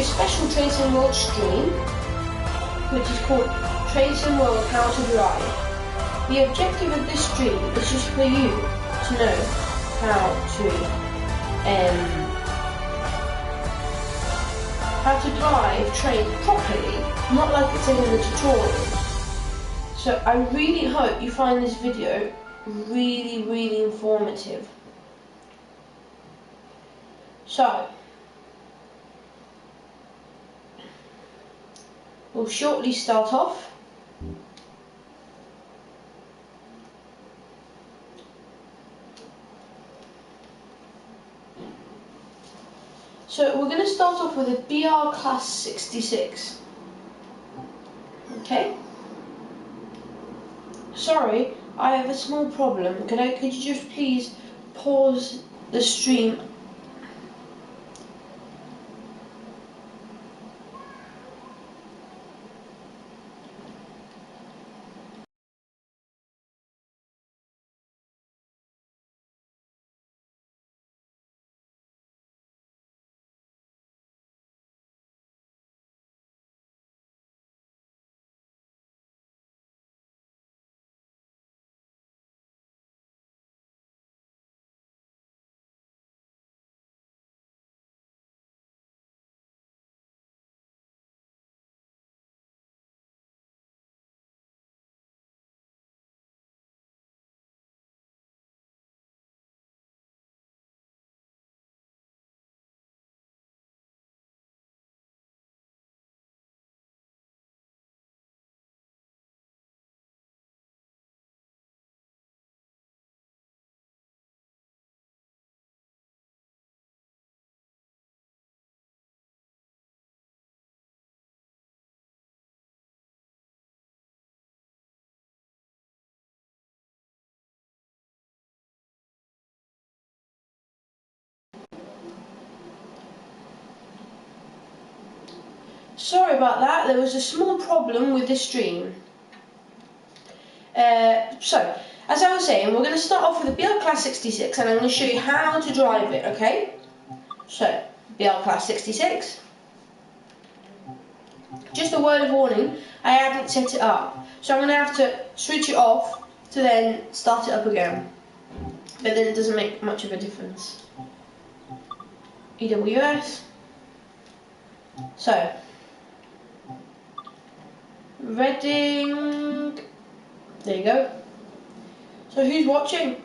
a special Train Sim World stream, which is called Train Sim World How to Drive. The objective of this stream is just for you to know how to drive trains properly, not like it's in the tutorial. So I really hope you find this video really informative. So we'll shortly start off. So we're going to start off with a BR Class 66. Okay? Sorry, I have a small problem. Could you just please pause the stream? Sorry about that, there was a small problem with the stream. So, as I was saying, we're going to start off with a BR Class 66 and I'm going to show you how to drive it, okay? So, BR Class 66. Just a word of warning, I haven't set it up. So I'm going to have to switch it off to then start it up again. But then it doesn't make much of a difference. EWS. So, Reading. There you go. So who's watching?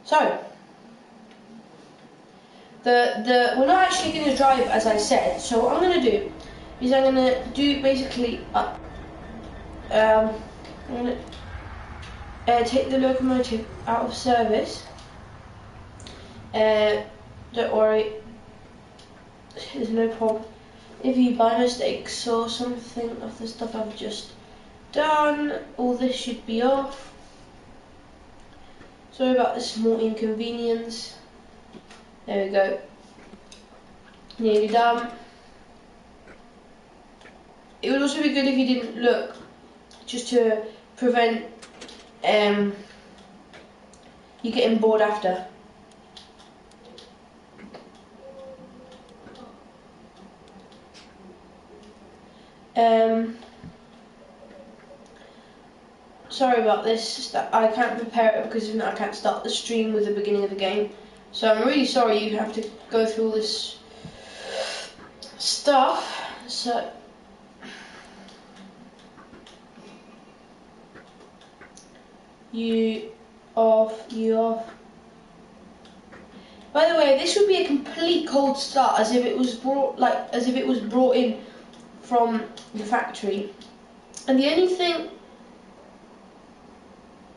So, we're not actually going to drive as I said, so what I'm going to do is I'm going to do basically, I'm going to take the locomotive out of service. Don't worry, there's no problem. If you by mistake saw something of the stuff I've just done, all this should be off. Sorry about the small inconvenience. There we go. Nearly done. It would also be good if you didn't look, just to prevent you getting bored after. Sorry about this, I can't prepare it because if not I can't start the stream with the beginning of the game. So I'm really sorry you have to go through all this stuff. So you off. By the way, this would be a complete cold start, as if it was brought in from the factory. And the only thing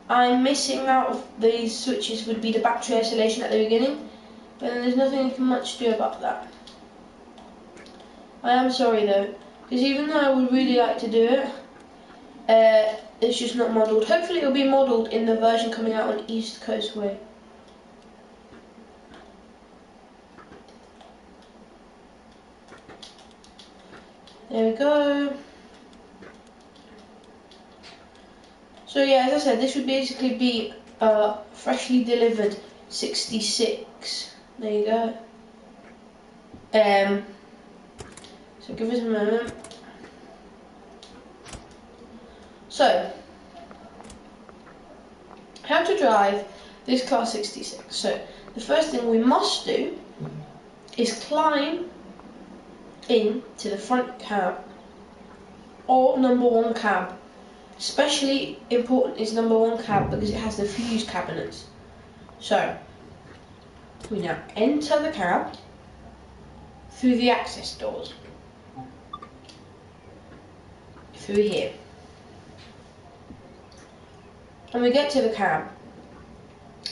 I'm missing out of these switches would be the battery isolation at the beginning, but there's nothing you can much do about that. I am sorry though, because even though I would really like to do it, it's just not modelled. Hopefully it'll be modelled in the version coming out on East Coast Way. There we go. So yeah, as I said, this would basically be freshly delivered 66. There you go. So give us a moment. So, how to drive this Class 66. So, the first thing we must do is climb into the front cab or number 1 cab. Especially important is number 1 cab because it has the fuse cabinets. So, we now enter the cab through the access doors. Through here. And we get to the cab.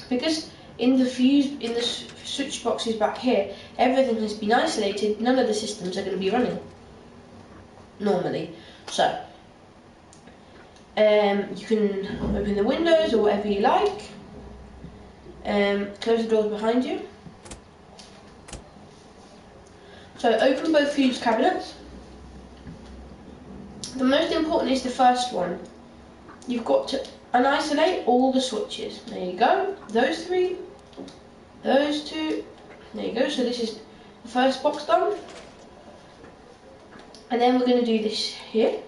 Because in the switch boxes back here, everything has been isolated, none of the systems are going to be running normally. So, you can open the windows or whatever you like, close the doors behind you. So open both fuse cabinets. The most important is the first one. You've got to unisolate all the switches. There you go. Those 3, those 2. There you go. So this is the first box done. And then we're going to do this here.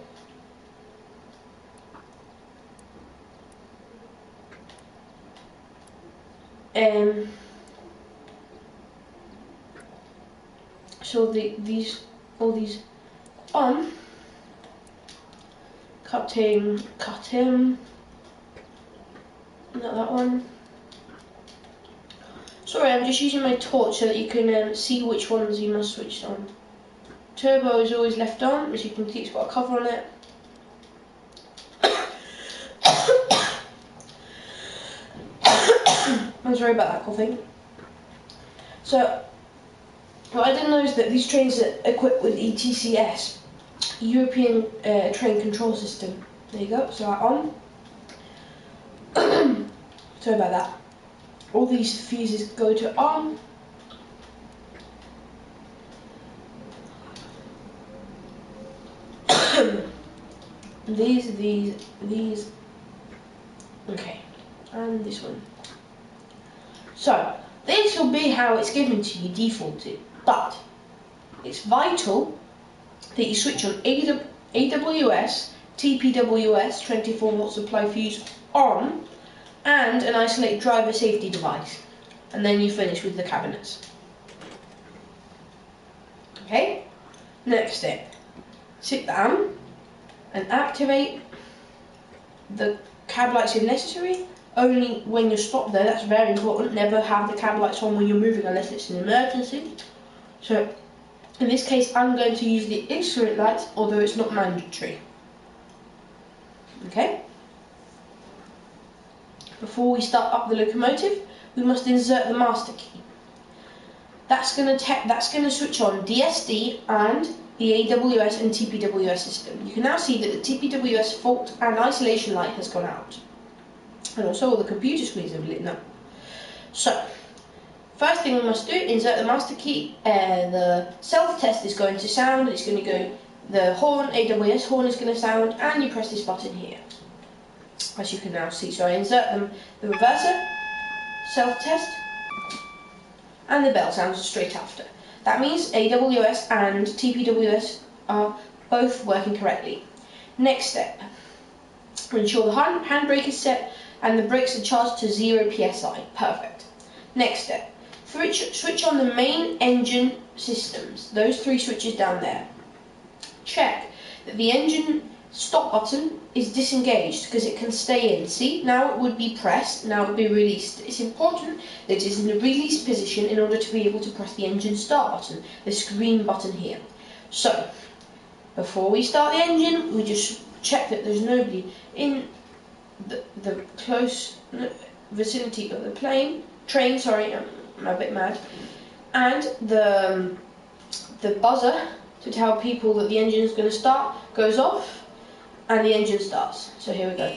So all these on. Cutting, not that one. Sorry, I'm just using my torch so that you can see which ones you must switch on. Turbo is always left on, as you can see it's got a cover on it. I'm sorry about that coughing. So, what I didn't know is that these trains are equipped with ETCS. European Train Control System. There you go, so that on. Sorry about that. All these fuses go to on. These. Okay, and this one. So, this will be how it's given to you, defaulted. But, it's vital that you switch on AWS, TPWS, 24 volt supply fuse on, and an isolated driver safety device. And then you finish with the cabinets. Okay? Next step. Sit down and activate the cab lights if necessary. Only when you stop there, that's very important. Never have the cab lights on when you're moving unless it's an emergency. So, in this case, I'm going to use the instrument lights, although it's not mandatory. Okay? Before we start up the locomotive, we must insert the master key. That's going to switch on DSD and the AWS and TPWS system. You can now see that the TPWS fault and isolation light has gone out. And also all the computer screens have lit up. So, first thing we must do, insert the master key. The self-test is going to sound. It's going to go, the horn, AWS horn is going to sound, and you press this button here. As you can now see. So I insert them, the reverser, self-test, and the bell sounds straight after. That means AWS and TPWS are both working correctly. Next step, ensure the handbrake is set and the brakes are charged to 0 psi. Perfect. Next step, switch on the main engine systems, those 3 switches down there. Check that the engine stop button is disengaged because it can stay in. See, now it would be pressed, now it would be released. It's important that it is in a released position in order to be able to press the engine start button, this green button here. So, before we start the engine, we just check that there's nobody in the close vicinity of the train, sorry, I'm a bit mad, and the buzzer to tell people that the engine is going to start goes off, and the engine starts. So here we go.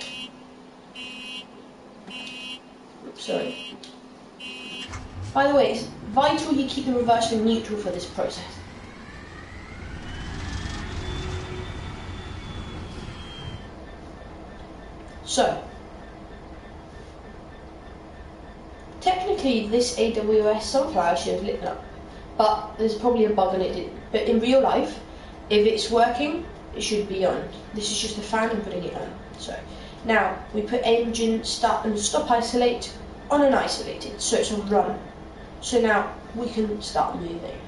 Oops, sorry. By the way, it's vital you keep the reverser in neutral for this process. So, technically this AWS sunflower should have lit up, but there's probably a bug and it didn't. But in real life, if it's working, it should be on. This is just a fan and putting it on. So, now we put engine start and stop isolate on an isolated, so it's on run. So now we can start moving.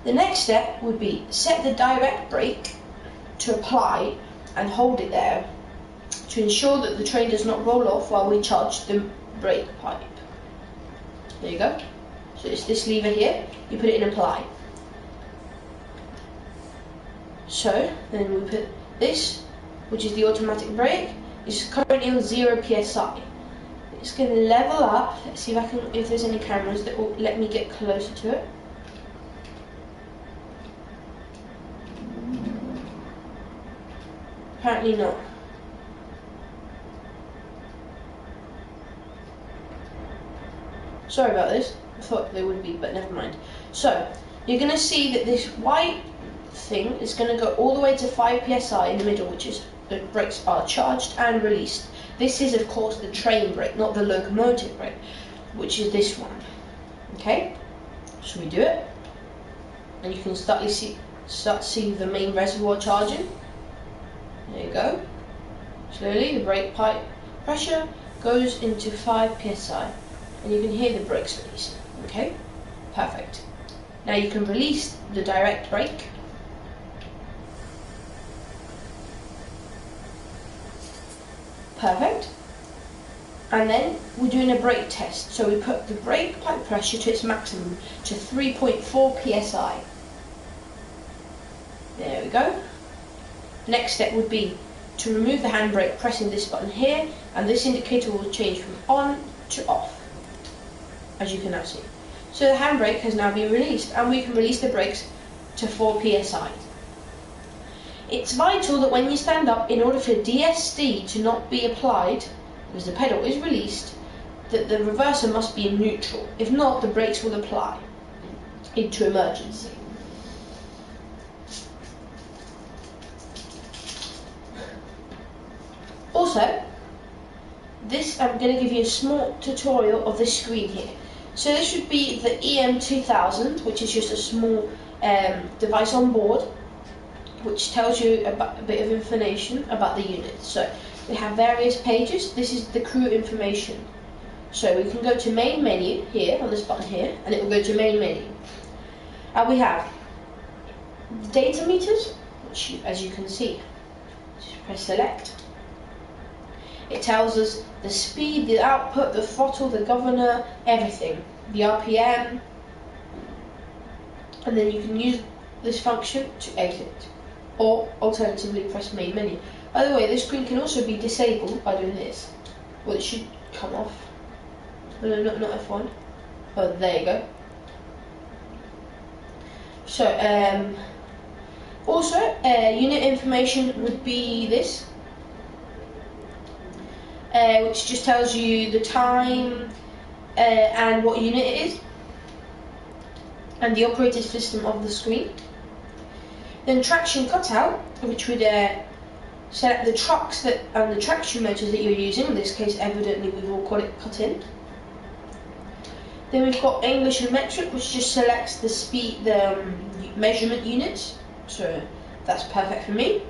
The next step would be set the direct brake to apply and hold it there to ensure that the train does not roll off while we charge the brake pipe. There you go. So it's this lever here, you put it in apply. So then we put this, which is the automatic brake, is currently on 0 psi. It's going to level up. Let's see if there's any cameras that will let me get closer to it. Apparently not. Sorry about this. I thought they would be, but never mind. So you're going to see that this white thing is going to go all the way to 5 psi in the middle, which is the brakes are charged and released. This is, of course, the train brake, not the locomotive brake, which is this one. Okay, so we do it, and you can start to see the main reservoir charging. There you go. Slowly, the brake pipe pressure goes into 5 psi, and you can hear the brakes release. Okay, perfect. Now you can release the direct brake. Perfect. And then we're doing a brake test. So we put the brake pipe pressure to its maximum, to 3.4 psi. There we go. Next step would be to remove the handbrake, pressing this button here, and this indicator will change from on to off, as you can now see. So the handbrake has now been released, and we can release the brakes to 4 psi. It's vital that when you stand up, in order for DSD to not be applied, because the pedal is released, that the reverser must be in neutral. If not, the brakes will apply into emergency. Also, I'm going to give you a small tutorial of this screen here. So this would be the EM2000, which is just a small device on board, which tells you a bit of information about the unit. So we have various pages. This is the crew information. So we can go to main menu here, on this button here, and it will go to main menu. And we have data meters, which as you can see, just press select. It tells us the speed, the output, the throttle, the governor, everything, the RPM, and then you can use this function to exit, or alternatively press main menu. By the way, this screen can also be disabled by doing this. Well, it should come off. No, not F1. Oh, there you go. So, also, unit information would be this, which just tells you the time and what unit it is, and the operating system of the screen. Then traction cutout, which would select the trucks and the traction motors that you're using. In this case, evidently, we've all got it cut in. Then we've got English and metric, which just selects the speed, the measurement units. So that's perfect for me.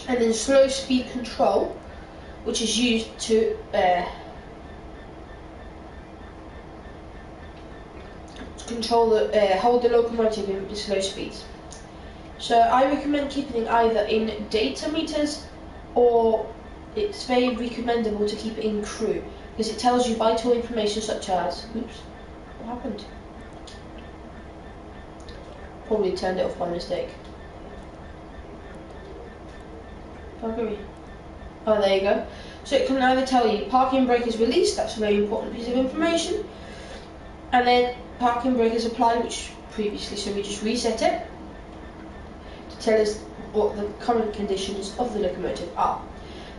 And then slow speed control, which is used to control hold the locomotive in slow speeds. So I recommend keeping it either in data meters, or it's very recommendable to keep it in crew, because it tells you vital information such as, oops, what happened? Probably turned it off by mistake. Buggery. Oh, there you go. So it can either tell you parking brake is released, that's a very important piece of information, and then parking brake is applied, which previously, so we just reset it to tell us what the current conditions of the locomotive are.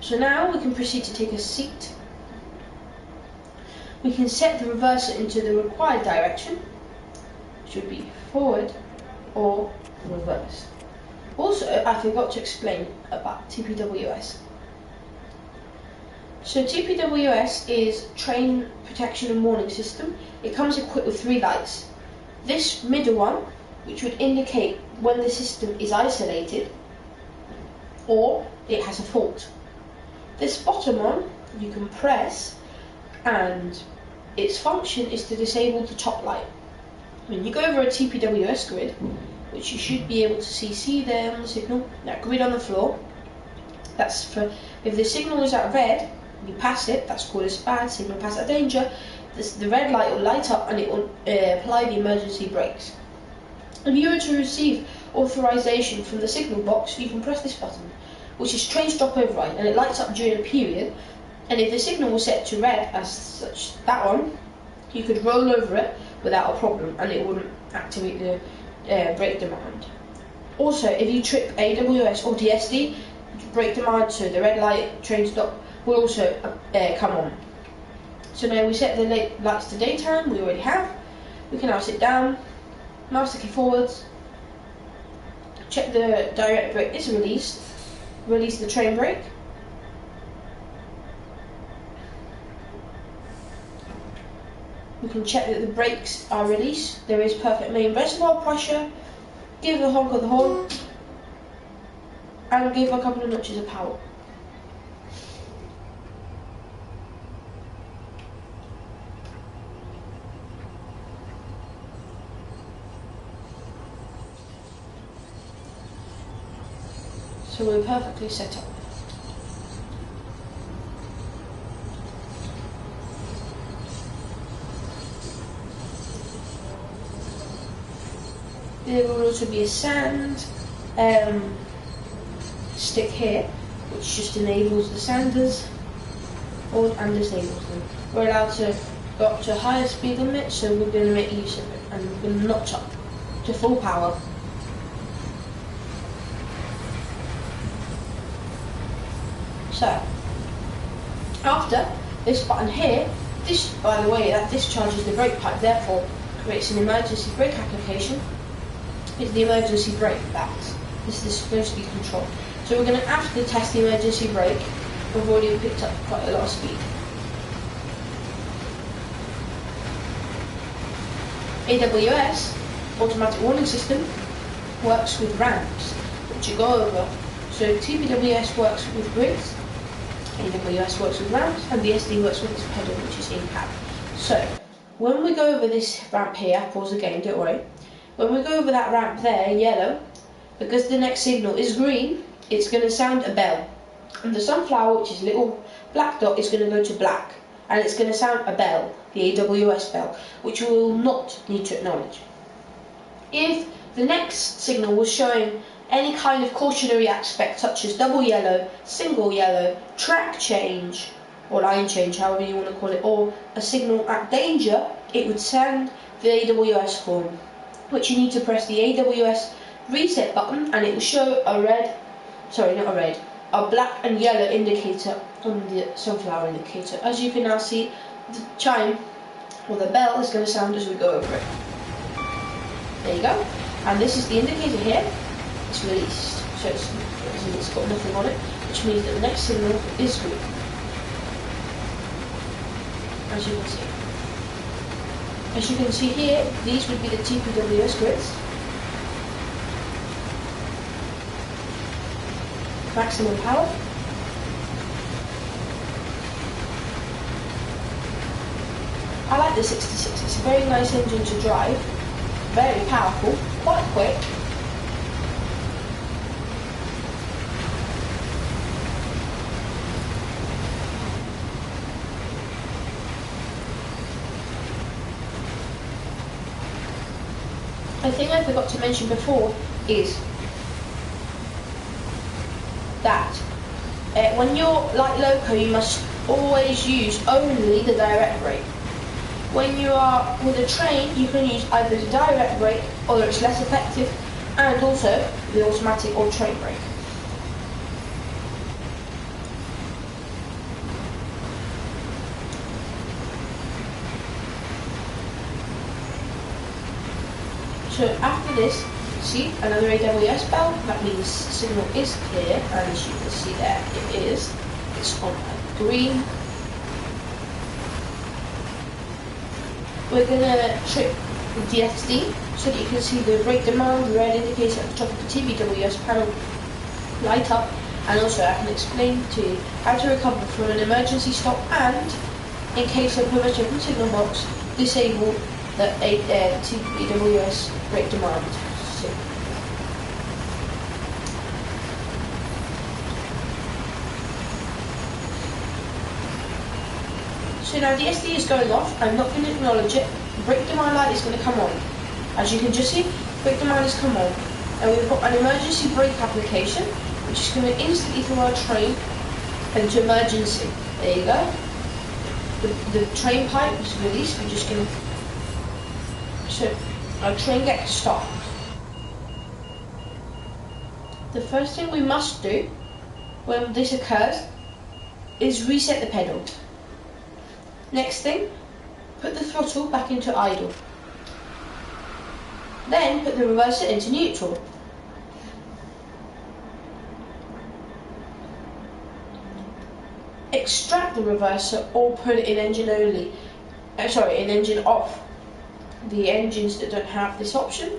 So now we can proceed to take a seat. We can set the reverser into the required direction, which would be forward or reverse. Also, I forgot to explain about TPWS. So TPWS is Train Protection and Warning System. It comes equipped with 3 lights. This middle one, which would indicate when the system is isolated or it has a fault. This bottom one you can press, and its function is to disable the top light. When you go over a TPWS grid, which you should be able to see there on the signal, that grid on the floor, that's for if the signal is at red, you pass it, that's called as bad signal, pass at danger, the red light will light up and it will apply the emergency brakes. If you were to receive authorization from the signal box, you can press this button, which is train stop override, and it lights up during a period, and if the signal was set to red as such, that one, you could roll over it without a problem and it wouldn't activate the brake demand. Also, if you trip AWS or DSD, brake demand, so the red light, train stop, will also come on. So now we set the lights to daytime, we already have. We can now sit down, mouse the key forwards, check the direct brake is released, release the train brake. We can check that the brakes are released, there is perfect main reservoir pressure, give the honk of the horn, and give a couple of notches of power. So we're perfectly set up. There will also be a sand stick here, which just enables the sanders and disables them. We're allowed to go up to a higher speed limit, so we're going to make use of it, and we're going to notch up to full power. So, after this button here, this, by the way, that discharges the brake pipe, therefore creates an emergency brake application. It's the emergency brake box. This is supposed to be controlled. So we're going to have to test the emergency brake. We've already picked up quite a lot of speed. AWS, Automatic Warning System, works with ramps, which you go over. So TPWS works with grids, AWS works with ramps, and the SD works with its pedal, which is in cab. So when we go over this ramp here, pause the game, don't worry. When we go over that ramp there in yellow, because the next signal is green, it's going to sound a bell. And the sunflower, which is a little black dot, is going to go to black. And it's going to sound a bell, the AWS bell, which we will not need to acknowledge. If the next signal was showing any kind of cautionary aspect, such as double yellow, single yellow, track change, or line change, however you want to call it, or a signal at danger, it would sound the AWS horn, which you need to press the AWS reset button, and it will show a black and yellow indicator on the sunflower indicator. As you can now see, the chime, or the bell, is going to sound as we go over it. There you go. And this is the indicator here. It's released, so it's got nothing on it, which means that the next signal is green, as you can see. As you can see here, these would be the TPWS grids. Maximum power. I like the 66, it's a very nice engine to drive, very powerful, quite quick. A thing I forgot to mention before is that when you're like loco, you must always use only the direct brake. When you are with a train, you can use either the direct brake, although it's less effective, and also the automatic or train brake. So after this, see another AWS bell. That means signal is clear, and as you can see there, it is. It's on green. We're gonna trip the DFD so that you can see the brake demand, the red indicator at the top of the TPWS panel light up, and also I can explain to you how to recover from an emergency stop and, in case of permit open signal box, disable the TPWS brake demand. So now the SD is going off. I'm not going to acknowledge it. Brake demand light is going to come on. As you can just see, brake demand has come on. And we've got an emergency brake application, which is going to instantly throw our train into emergency. There you go. The train pipe is released. We're just going to... So our train gets stopped. The first thing we must do when this occurs is reset the pedal. Next thing, put the throttle back into idle. Then put the reverser into neutral. Extract the reverser or put it in engine only. In engine off. The engines that don't have this option.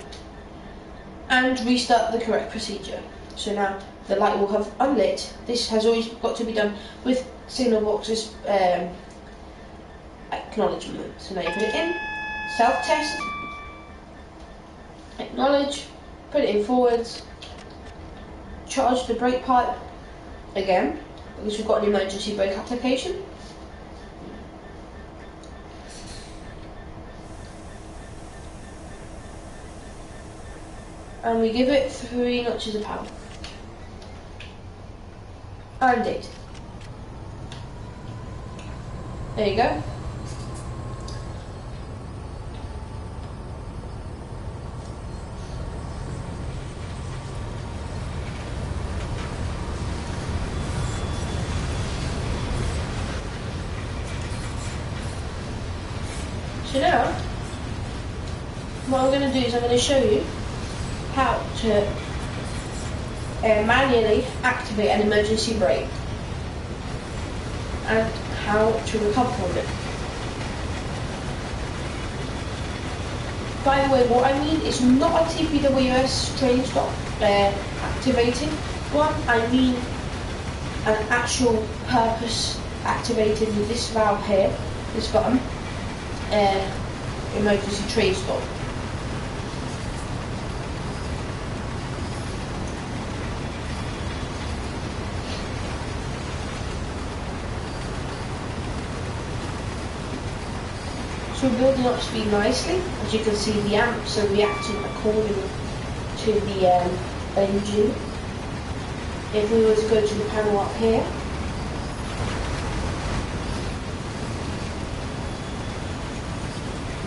And restart the correct procedure. So now the light will have unlit. This has always got to be done with signal boxes acknowledgement. So now you put it in, self-test, acknowledge, put it in forwards, charge the brake pipe again, because we've got an emergency brake application. And we give it 3 notches of power. And date. There you go. So now, what I'm going to do is I'm going to show you how to manually activate an emergency brake and how to recover from it. By the way, what I mean is not a TPWS train stop activating one. I mean an actual purpose activated with this valve here, this button, emergency train stop. So we're building up speed nicely. As you can see, the amps are reacting according to the engine. If we were to go to the panel up here,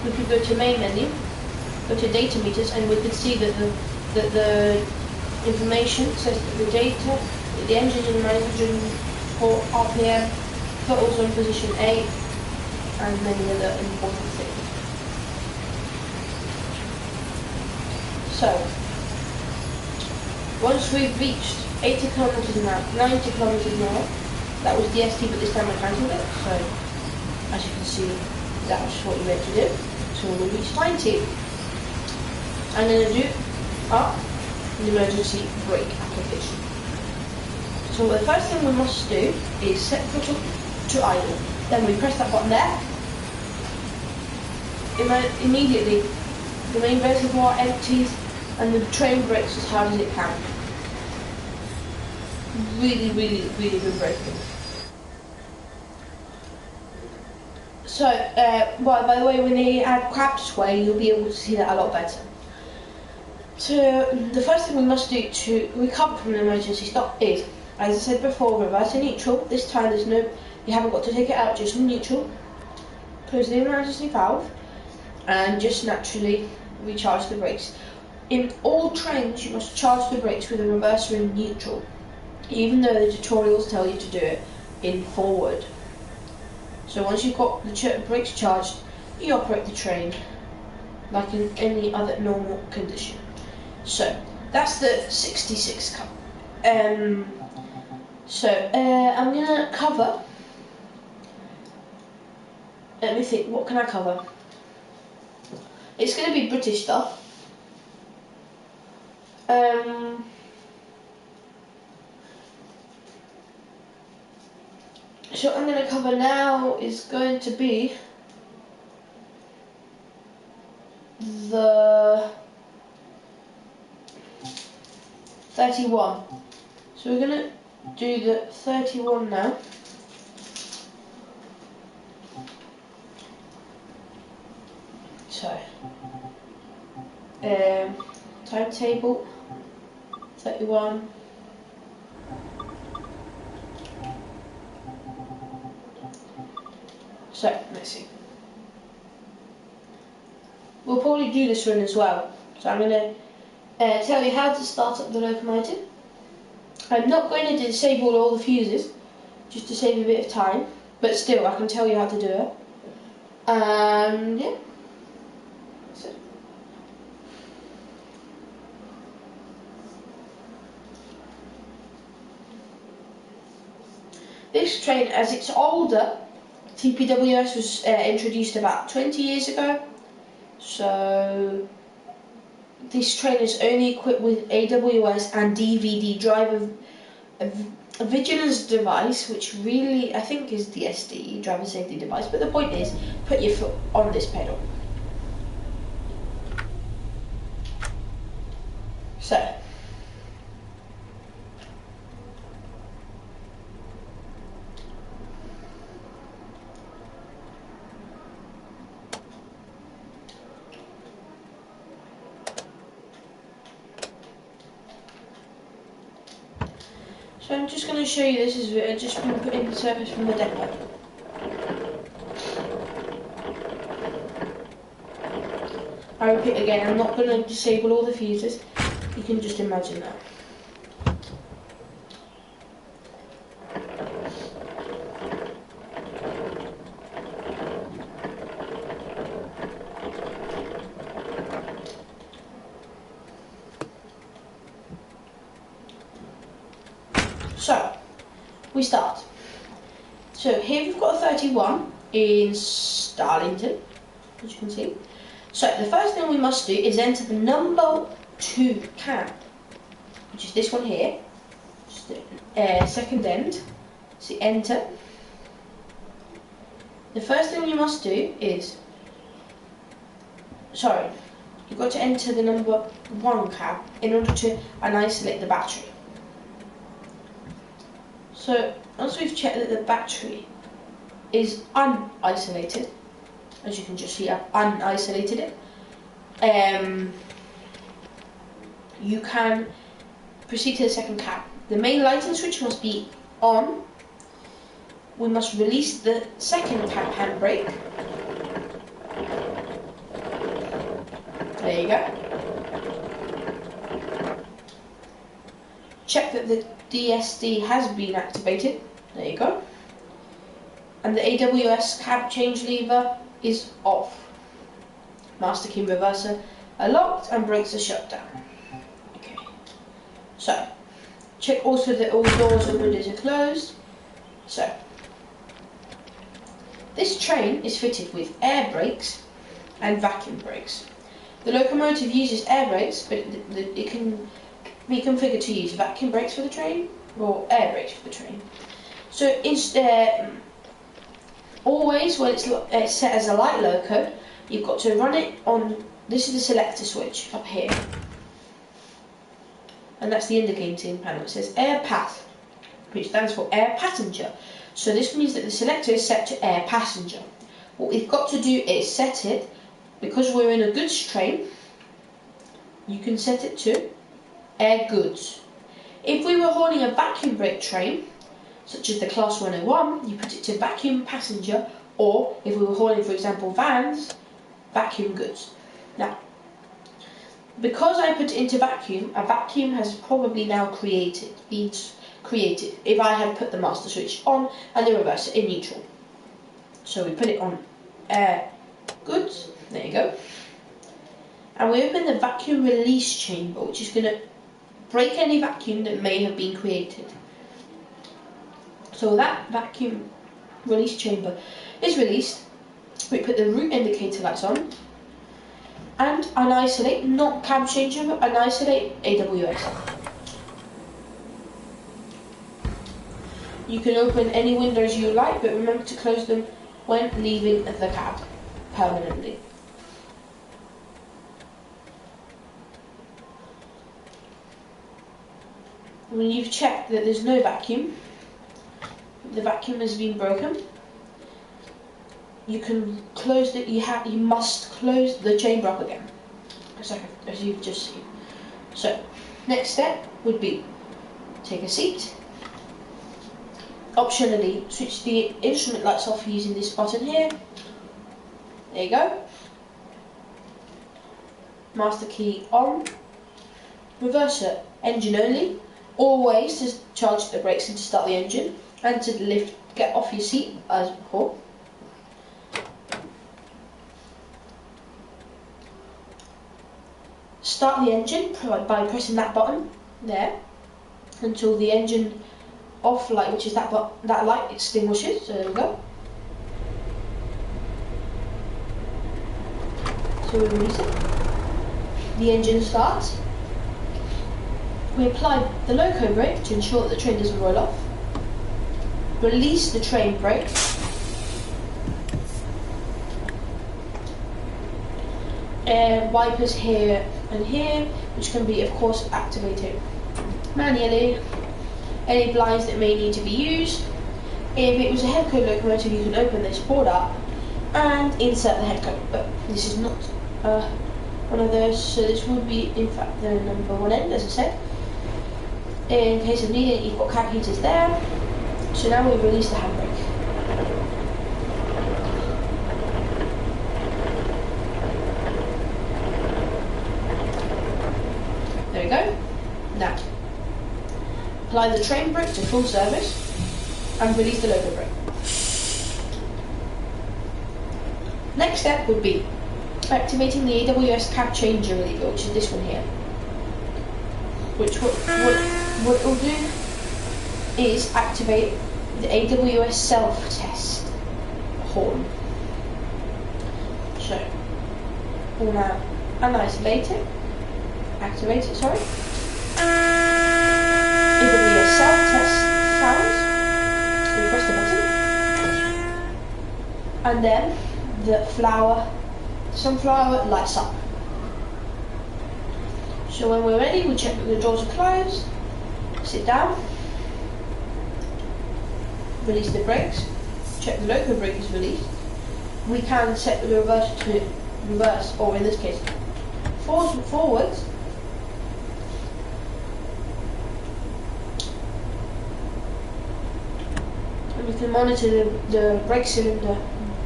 we could go to main menu, go to data meters, and we could see that the information says that the data, the engine in nitrogen port RPM, throttles on position 8, and many other important things. So, once we've reached 80 kilometers an hour, 90 kilometers an hour, that was the ST, but this time I cancelled it, so as you can see, that was what you meant to do. So we'll reach 90. I'm going to do an emergency brake application. So the first thing we must do is set throttle to idle. Then we press that button there. Immediately, the main reservoir empties and the train brakes as hard as it can. Really, really, really good braking. So, well, by the way, when they add crab sway, you'll be able to see that a lot better. So, the first thing we must do to recover from an emergency stop is as I said before, reverse to neutral. This time you haven't got to take it out, just in neutral. Close the emergency valve and just naturally recharge the brakes. In all trains, you must charge the brakes with a reverser in neutral, even though the tutorials tell you to do it in forward. So once you've got the brakes charged, you operate the train like in any other normal condition. So that's the 66 Cup. I'm gonna cover. Let me think. What can I cover? It's gonna be British stuff. So I'm going to cover now is going to be the 31. So we're going to do the 31 now. So, timetable 31. So, let's see. We'll probably do this run as well. So I'm going to tell you how to start up the locomotive. I'm not going to disable all the fuses, just to save a bit of time. But still, I can tell you how to do it. And yeah. So. This train, as it's older, TPWS was introduced about 20 years ago, so this train is only equipped with AWS and DVD driver vigilance device, which really I think is DSD, driver safety device, but the point is, put your foot on this pedal. So. So I'm just going to show you this is just been put in the service from the depot. I repeat again, I'm not going to disable all the fuses, you can just imagine that. So, we start. So here we've got a 31 in Starlington, as you can see. So the first thing we must do is enter the number 2 cab, which is this one here, just the second end. So enter. The first thing you must do is, you've got to enter the number 1 cab in order to isolate the battery. So once we've checked that the battery is unisolated, as you can just see, I've unisolated it, you can proceed to the second cab. The main lighting switch must be on. We must release the second cab handbrake. There you go. Check that the DSD has been activated. There you go. And the AWS cab change lever is off. Master key and reverser are locked and brakes are shut down. Okay. So, check also that all doors and windows are closed. So, this train is fitted with air brakes and vacuum brakes. The locomotive uses air brakes, but it can be configured to use vacuum brakes for the train or air brakes for the train. So always when it's set as a light loco, you've got to run it on, this is the selector switch up here, and that's the indicating panel. It says air path, which stands for air passenger. So this means that the selector is set to air passenger. What we've got to do is set it, because we're in a goods train, you can set it to air goods. If we were hauling a vacuum brake train, such as the Class 101, you put it to vacuum passenger, or if we were hauling, for example, vans, vacuum goods. Now, because I put it into vacuum, a vacuum has probably now been created if I had put the master switch on and the reverser in neutral. So we put it on air goods, there you go. And we open the vacuum release chamber, which is going to break any vacuum that may have been created. So that vacuum release chamber is released. We put the route indicator lights on and an isolate, not cab changeover, an isolate AWS. You can open any windows you like, but remember to close them when leaving the cab permanently. When you've checked that there's no vacuum, the vacuum has been broken, you can close it. You must close the chamber up again, as you've just seen. So, next step would be take a seat. Optionally, switch the instrument lights off using this button here. There you go. Master key on. Reverser engine only. Always to charge the brakes and to start the engine, and to get off your seat as before. Start the engine by pressing that button there until the engine off light, which is that light, extinguishes. So there we go. So we release it. The engine starts. We apply the loco brake to ensure that the train doesn't roll off. Release the train brake. Wipers here and here, which can be, of course, activated manually. Any blinds that may need to be used. If it was a head code locomotive, you can open this board up and insert the head code, but this is not one of those, so this would be, in fact, the number one end, as I said. In case of needing it, you've got cab heaters there. So now we release the handbrake. There we go. Now, apply the train brake to full service and release the loco brake. Next step would be activating the AWS cab changer reliever, which is this one here. Which what it will do is activate the AWS self-test horn. So we'll now isolate it, activate it, sorry. AWS self-test sounds. We press the button, and then the sunflower lights up. So when we're ready, we check that the doors are closed, sit down, release the brakes, check the loco brake is released. We can set the reverser to reverse, or in this case, forwards. And we can monitor the brake cylinder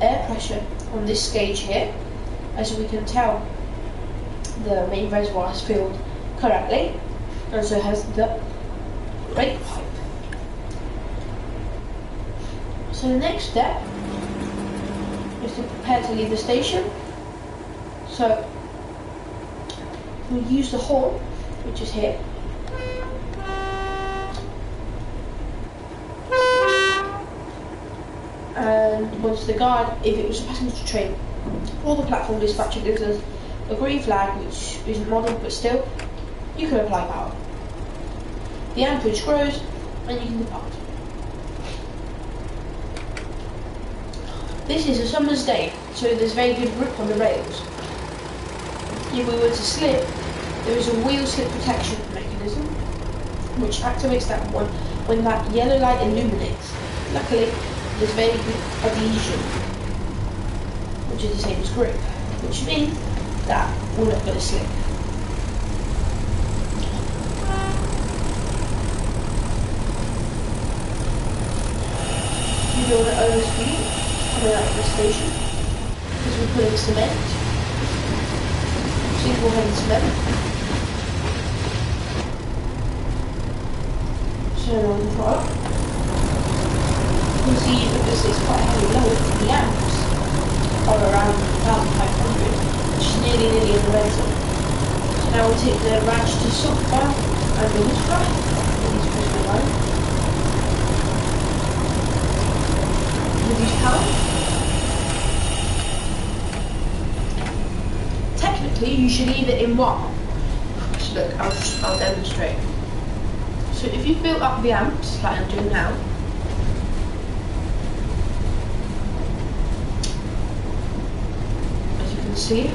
air pressure on this gauge here. As we can tell, the main reservoir is filled correctly, and so has the brake pipe. So the next step is to prepare to leave the station. So we use the horn, which is here. And once the guard, if it was a passenger train, or the platform dispatcher gives us a green flag, which isn't modern, but still, you can apply power. The amperage grows, and you can depart. This is a summer's day, so there's very good grip on the rails. If we were to slip, there is a wheel slip protection mechanism, which activates that one when that yellow light illuminates. Luckily, there's very good adhesion, which is the same as grip, which means that we're not going to slip. feel the overspeed coming out of the station because we're putting cement. Single headed cement. So on the top. You can see because it's quite heavy load, the amps are around 1,500, which is nearly in the red zone. So now we'll take the ratchet to software and the wood fly. Please push my line. Reduce power. Technically, you should leave it in one. So look, I'll demonstrate. So if you've built up the amps, like I'm doing now, as you can see,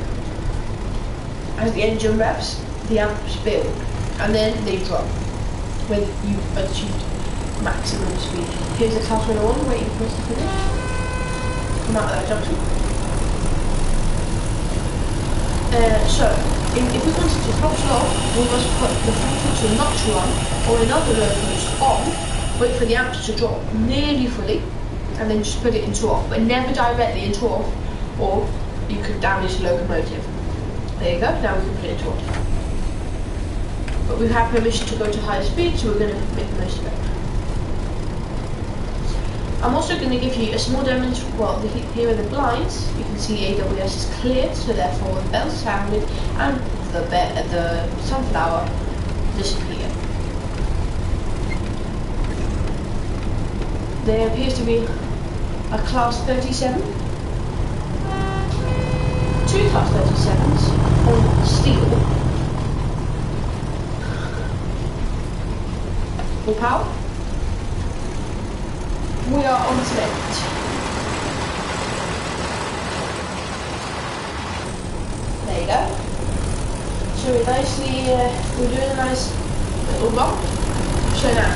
as the engine revs, the amps build, and then they drop when you've achieved maximum speed. Here's the class 101 waiting for us to finish. Come out of that junction. If we wanted to throttle off, we must put the throttle to notch run or another locomotive on, wait for the amps to drop nearly fully, and then just put it into off, but never directly into off, or you could damage the locomotive. There you go, now we can put it into off. But we have permission to go to higher speed, so we're going to make the most of it. I'm also going to give you a small demonstration. Well, here are the blinds. You can see AWS is cleared, so therefore the bells sounded and the sunflower disappeared. There appears to be a class 37, two class 37s on steel. Full power. We are on cement. There you go. So we're doing a nice little bump. So now,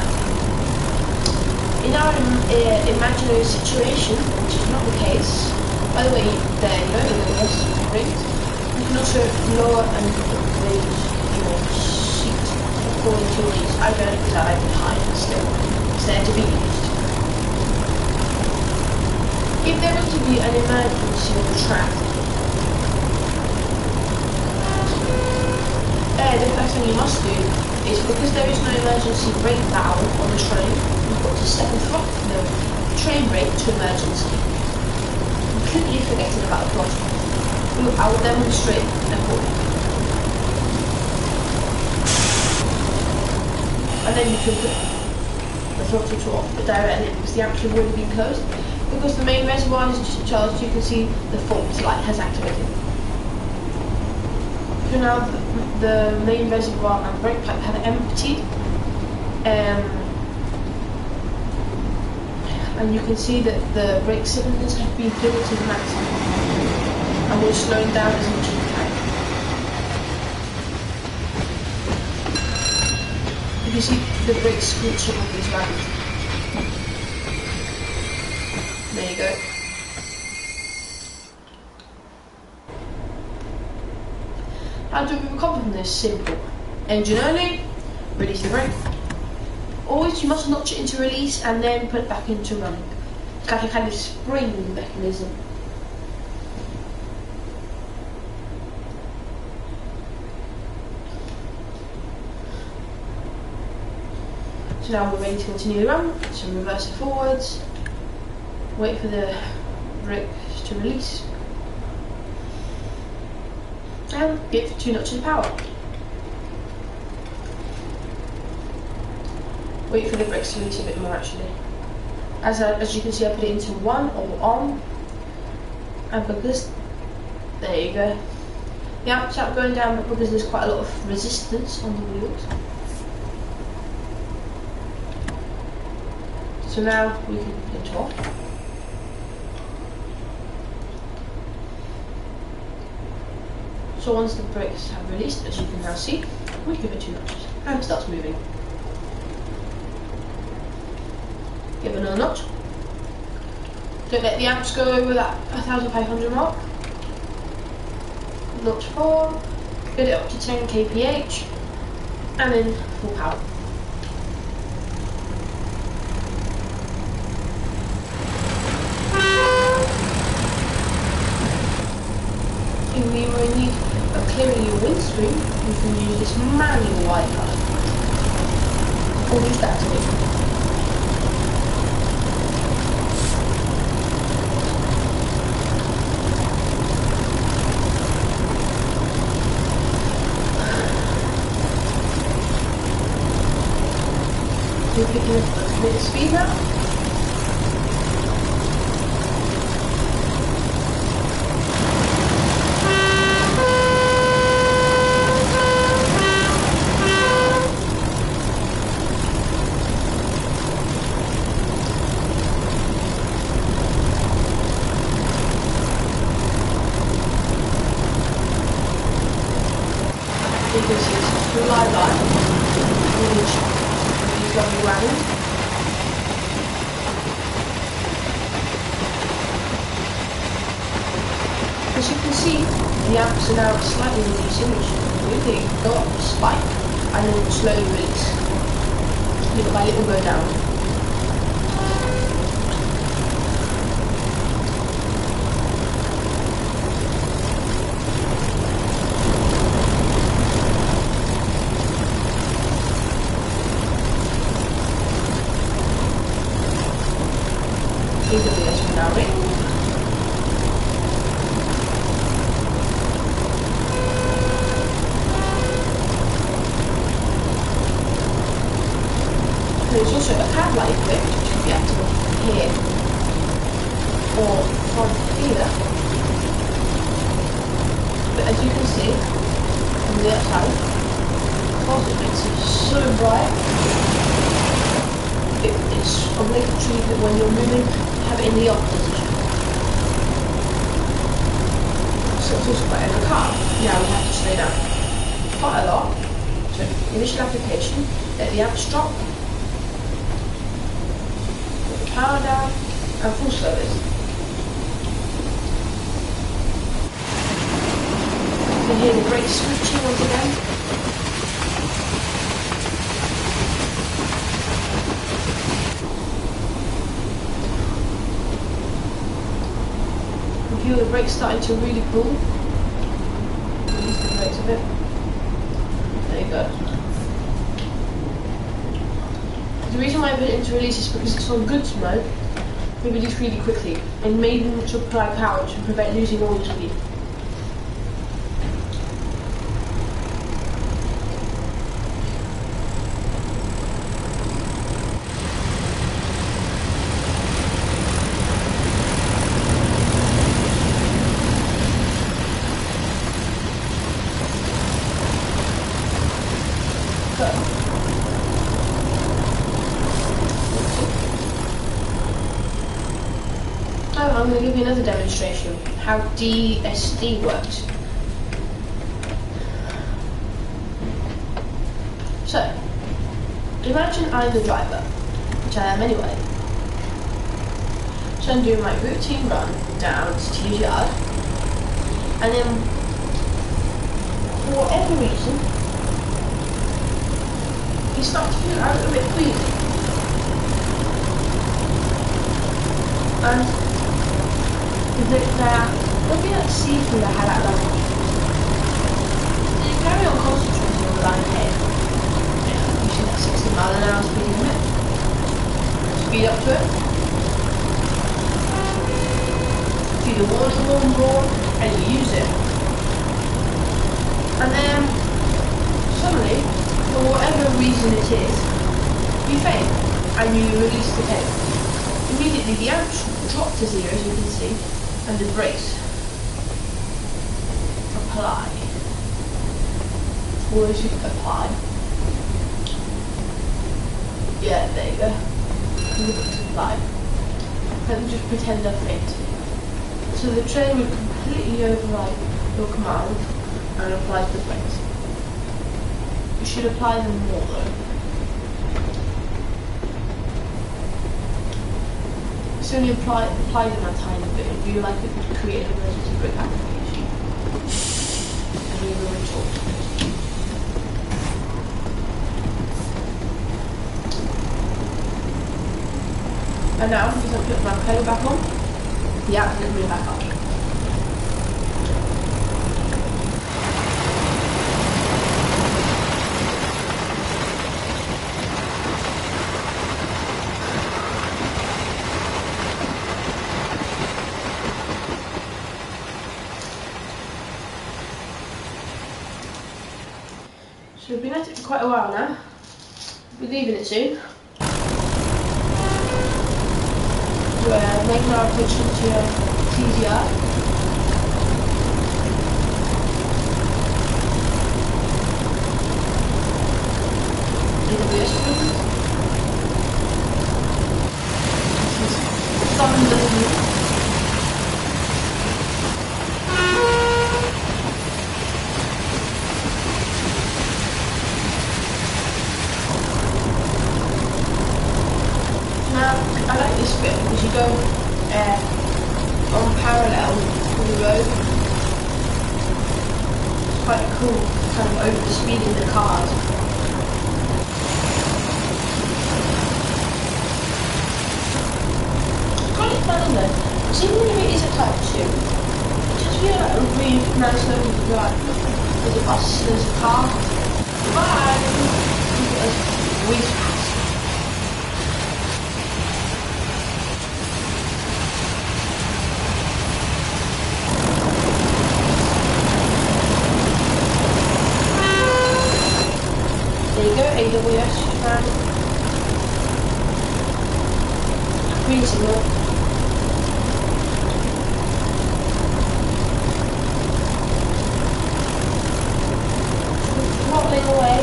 in our imaginary situation, which is not the case, by the way, there you go, the rings. You can also lower and raise your seat according to your needs. I don't because I like it high, but still, it's there to be used. If there was to be an emergency on the track, the first thing you must do is, because there is no emergency brake valve on the train, you've got to set the train brake to emergency, completely forgetting about the throttle. I will demonstrate accordingly. And then you can put the throttle to off, but directly because the amps have already been closed. Because the main reservoir is discharged, you can see the fault light has activated. So now the main reservoir and brake pipe have emptied, and you can see that the brake cylinders have been filled to the maximum, and we're slowing down as much as we can. You can see the brakes screeching on these ramps. There you go. How do we recover from this? Simple. Engine only, release the brake. Always you must notch it into release and then put it back into running. It's like a kind of spring mechanism. So now we're ready to continue the run. So reverse it forwards. Wait for the brakes to release and give 2 notches of power. Wait for the brakes to release a bit more actually. As you can see, I put it into 1 or on, and because, there you go. The amps aren't going down, but because there's quite a lot of resistance on the wheels. So now we can put it off. So once the brakes have released, as you can now see, we give it 2 notches and it starts moving. Give another notch. Don't let the amps go over that 1,500 mark. Notch 4, get it up to 10 kph, and then full power. If you were in need of clearing your windscreen, you can use this manual wiper. Or just activate. You're picking up a bit of speed now. This is fly by, which is lovely wagon. As you can see, the amps are now slightly reducing, which is good. They go up, spike, and then slowly release. Little by little go down. AWS will now ring. There's also a cab light equipped, which can be activated here or from here. But as you can see from the outside, because it makes it so bright, it's obligatory that when you're moving, have it in the off position. So it's also quite in the car. Now we have to slow down quite a lot. So initial application, let the amps drop, put the power down, and full service. You can hear the brakes screeching once again. Feel the brakes starting to really pull. Release the brakes a bit. There you go. The reason why I put it into release is because it's on goods mode. We release really quickly and made them to apply power to prevent losing all your speed. I'm going to give you another demonstration of how DSD works. So, imagine I'm the driver, which I am anyway. So I'm doing my routine run down to T's yard, and then for whatever reason, you start to feel a little bit queasy. And there'll be that seafood I had at lunch. You carry on concentrating on the line ahead. You see that 60 mile an hour speed limit. Speed up to it. See the warning more, and you use it. And then suddenly, for whatever reason it is, you fail and you release the tape. Immediately the amps drop to zero, as you can see, and the brakes apply. Or as you apply. Yeah, there you go. And the brakes apply. And just pretend they're faint. So the train would completely override your command and apply the brakes. You should apply them more though. It's only applied them a tiny bit. If you like it, create an emergency brake application. And you will retort. And now, because I put my pedal back on, the app is going to be back up. So we've been at it for quite a while now. We'll be leaving it soon. We're making our approach into TZR. Now, I like this bit because you go on parallel with the road. It's quite cool, kind of over the speed of the cars. It's quite fun though, because even if it is a Type 2, it just feels like a really nice level to drive. There's a bus, there's a car. Bye! There's whiz past. There you go, AWS man. Green signal. Throttling away.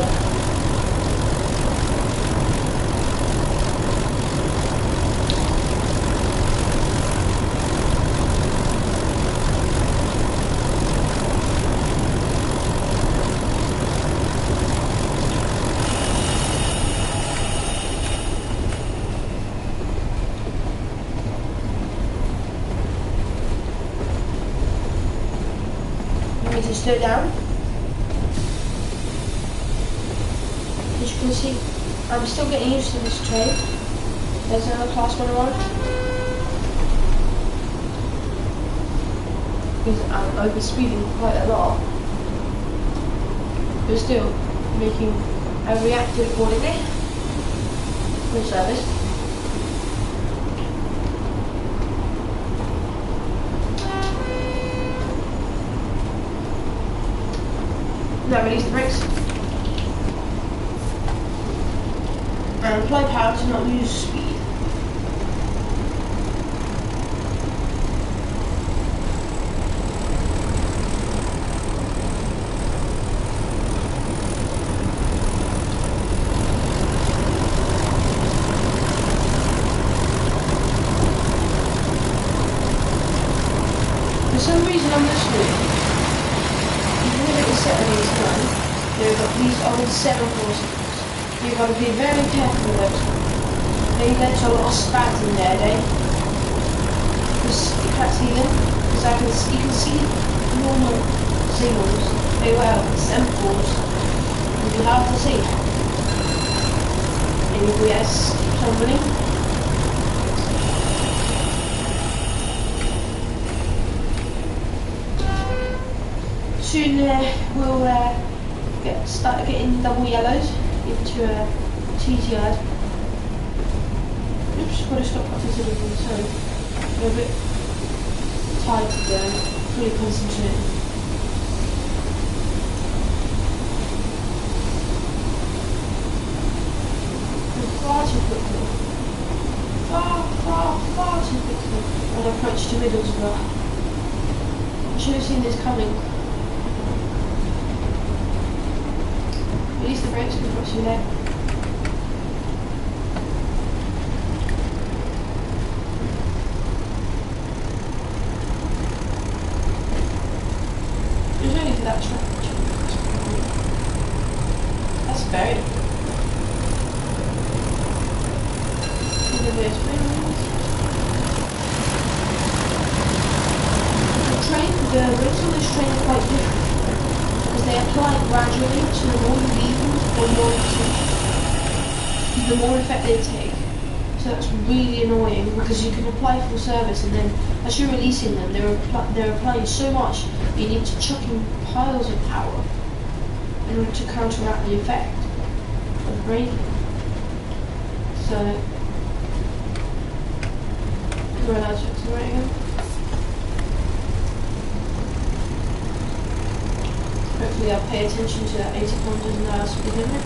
To slow down. As you can see, I'm still getting used to this train. There's another class 101. Because I'm over speeding quite a lot. But still making a reactive accordingly. Good service. Now release the brakes. And apply power to not lose speed. For some reason on this route, there are these old semaphores. You've got to be very careful with those. They let a lot of spads in there, because you can't see them. Because you can see normal signals very well, semaphores. It'll be hard to see. AWS keeps on running. Soon we'll start getting double yellows into a TZR. Oops, got to stop considering, sorry. I'm a bit tired today, fully concentrated. Far too quickly. Far too quickly. And I approached to Middlesbrough. I should have seen this coming. Release the brakes before it's too late. There's only for that track. That's buried. The rates on this train are quite different. They apply gradually to the more you leave them, the more effect they take. So that's really annoying because you can apply full service and then as you're releasing them, they're applying so much that you need to chuck in piles of power in order to counteract the effect of braking. So, we're allowed to accelerate again. hopefully I'll pay attention to that 80 kilometers an hour speed limit.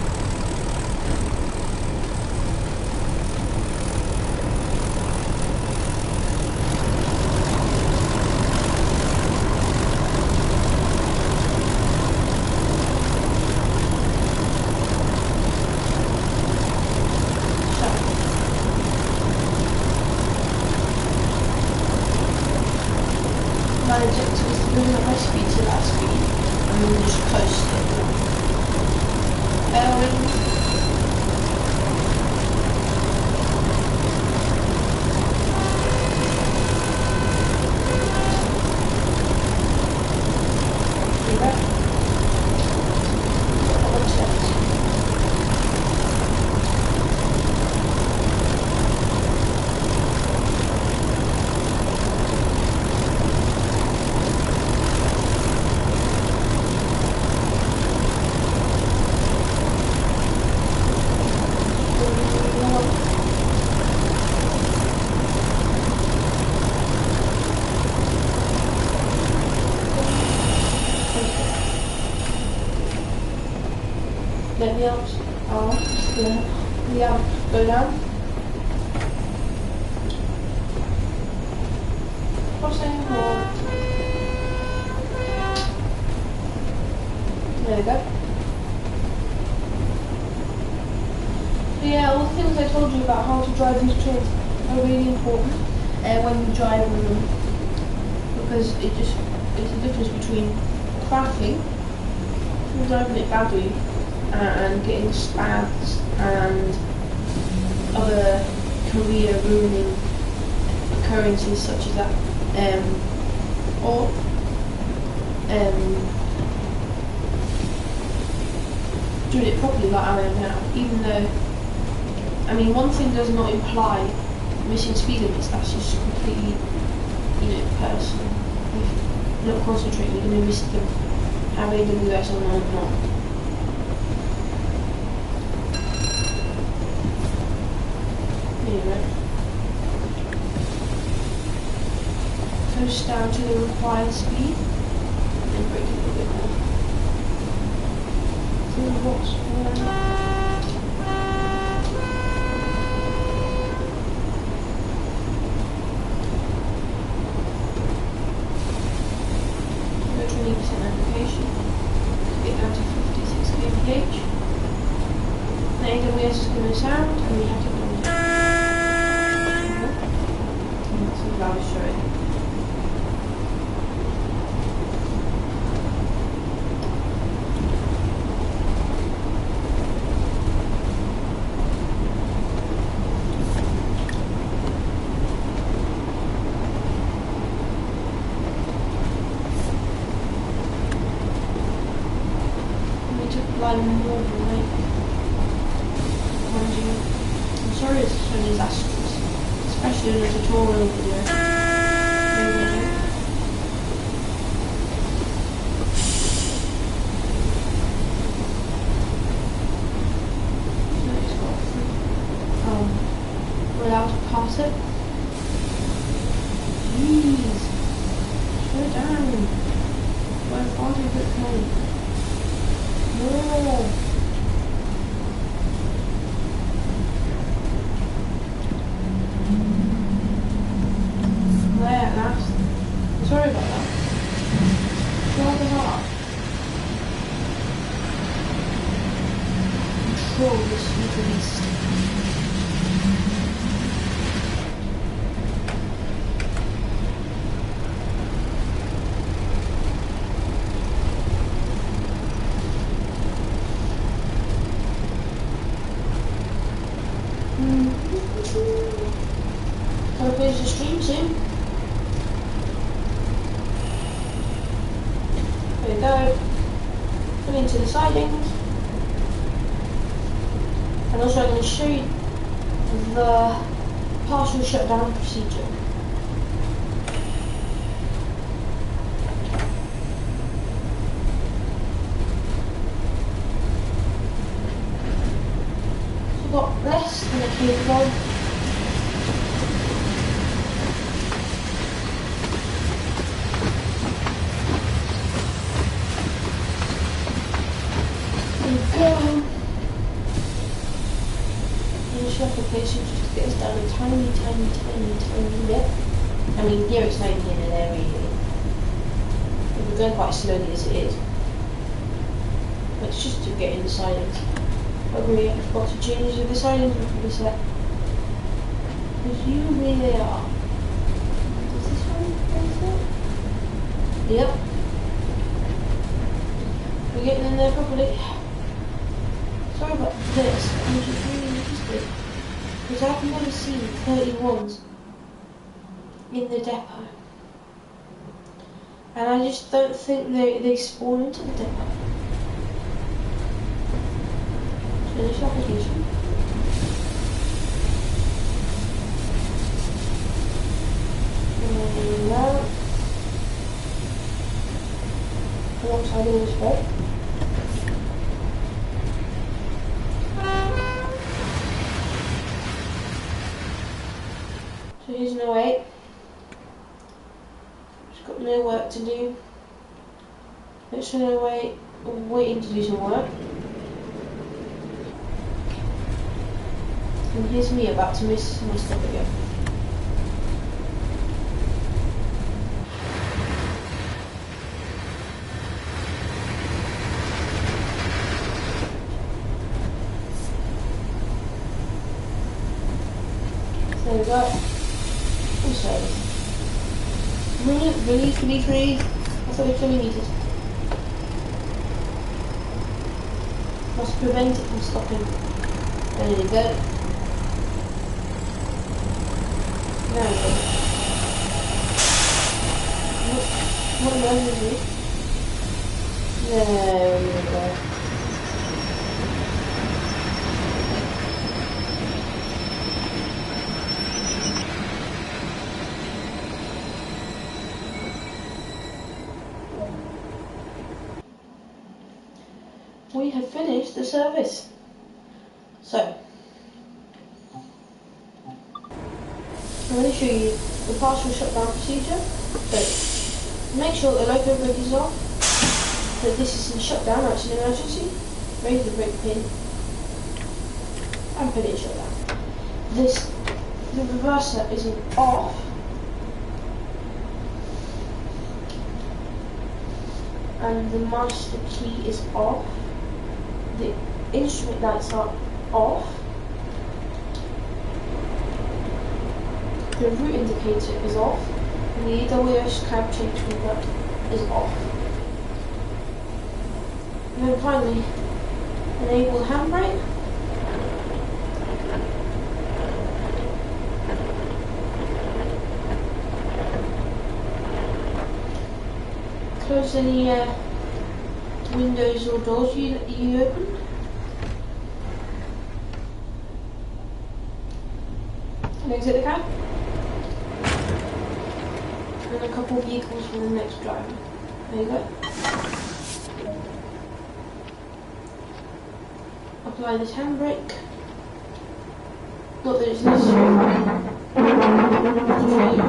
My objective is to bring up my speed to that speed and then just coast it. Let the arms go down. Crossing or there we go. So yeah, all the things I told you about how to drive these trains are really important when you drive them, because it's the difference between crashing and driving it badly and getting spads and other career ruining occurrences such as that, or doing it properly like I am now, even though, I mean, one thing does not imply missing speed limits, that's just completely, personal. If you're not concentrating, you're going to miss them, have AWS or not. Anyway, coast down to the required speed and brake a little bit more. What's go to 20% application, get down to 56 kph. The AWS is going to sound and we have to go down. That's what I was showing. More than like, mind you, I'm sorry it's so disastrous, especially in a tutorial video. We're allowed to pass it. Jeez, slow down. Where far did it go? Whoa. There, last. Sorry about that. Rather hard. Control this little beast. Gotta finish the stream soon. There we go. Put into the sidings. And also I'm going to show you the partial shutdown procedure. So we've got less than a cable. Initial application just to get us down a tiny bit. I mean, here it's 90 in there really. We're going quite slowly as it is. But it's just to get in the silence. But we have got to change the silence before we set. Because you really are. Is this one? Yep. We're getting in there properly. Sorry about this, I'm just really interested. Because I've never seen 31s in the depot. And I just don't think they spawn into the depot. Finish application. And now, alongside all this way. So here's no 8. Just got no work to do. Let's run away, waiting to do some work. And here's me about to miss my stop again. So there we go. Also, release. I thought it was 20 meters. Must prevent it from stopping. There you go. There we go. What am I doing? There we go. We have finished the service. So, I'm going to show you the partial shutdown procedure. So, make sure the loco brake is off, that this is in shutdown, that's an emergency. Raise the brake pin and put it in shutdown. The reverser is in off. And the master key is off. The instrument lights are off. The route indicator is off. And the AWS cab change convert is off. And then finally, enable the handbrake. Close any windows or doors you opened. And exit the cab. And a couple of vehicles for the next driver. There you go. Apply this handbrake. Not that it's necessary. Just show you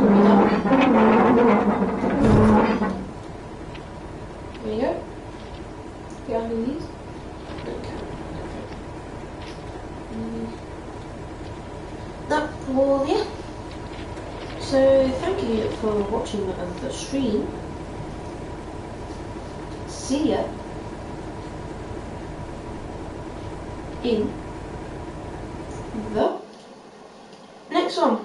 there you go. Get under these. Okay. Well, yeah. So thank you for watching the stream. See ya in the next one.